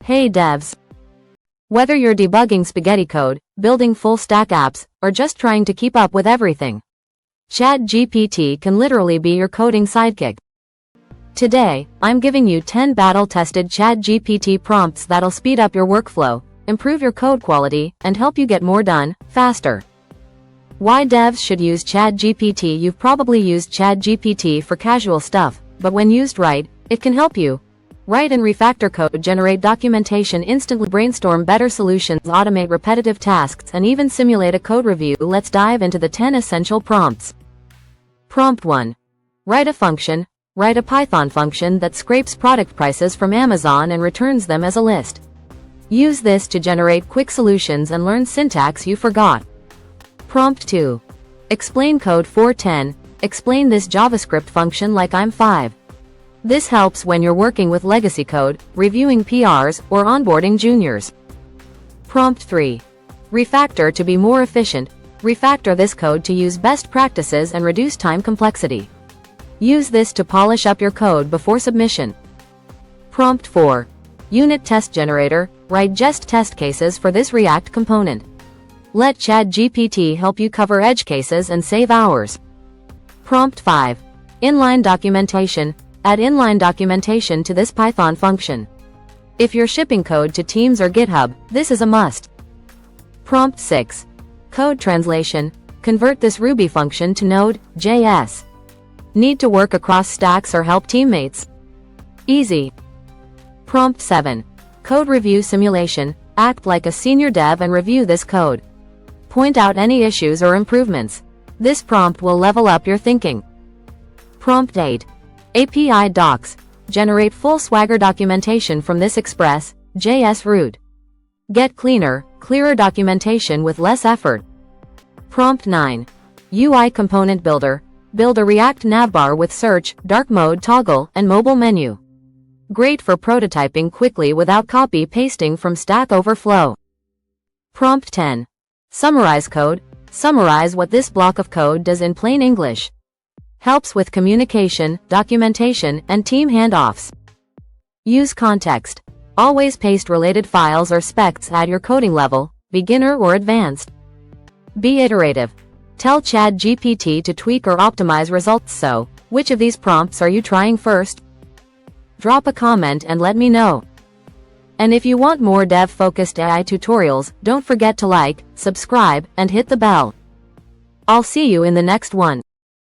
Hey devs! Whether you're debugging spaghetti code, building full-stack apps, or just trying to keep up with everything, ChatGPT can literally be your coding sidekick. Today, I'm giving you 10 battle-tested ChatGPT prompts that'll speed up your workflow, improve your code quality, and help you get more done, faster. Why devs should use ChatGPT? You've probably used ChatGPT for casual stuff, but when used right, it can help you write and refactor code, generate documentation, instantly brainstorm better solutions, automate repetitive tasks, and even simulate a code review. Let's dive into the 10 essential prompts. Prompt 1. Write a function. Write a Python function that scrapes product prices from Amazon and returns them as a list. Use this to generate quick solutions and learn syntax you forgot. Prompt 2. Explain code 410. Explain this JavaScript function like I'm 5. This helps when you're working with legacy code, reviewing PRs, or onboarding juniors. Prompt 3. Refactor to be more efficient. Refactor this code to use best practices and reduce time complexity. Use this to polish up your code before submission. Prompt 4. Unit test generator. Write just test cases for this React component. Let ChatGPT help you cover edge cases and save hours. Prompt 5. Inline documentation. Add inline documentation to this Python function. If you're shipping code to Teams or GitHub, this is a must. Prompt 6. Code translation. Convert this Ruby function to Node.js. Need to work across stacks or help teammates? Easy. Prompt 7. Code review simulation. Act like a senior dev and review this code. Point out any issues or improvements. This prompt will level up your thinking. Prompt 8. API docs. Generate full Swagger documentation from this Express.js route. Get cleaner, clearer documentation with less effort. Prompt 9. UI component builder. Build a React navbar with search, dark mode toggle, and mobile menu. Great for prototyping quickly without copy-pasting from Stack Overflow. Prompt 10. Summarize code. Summarize what this block of code does in plain English. Helps with communication, documentation, and team handoffs. Use context. Always paste related files or specs at your coding level, beginner or advanced. Be iterative. Tell ChatGPT to tweak or optimize results. So, which of these prompts are you trying first? Drop a comment and let me know. And if you want more dev-focused AI tutorials, don't forget to like, subscribe, and hit the bell. I'll see you in the next one.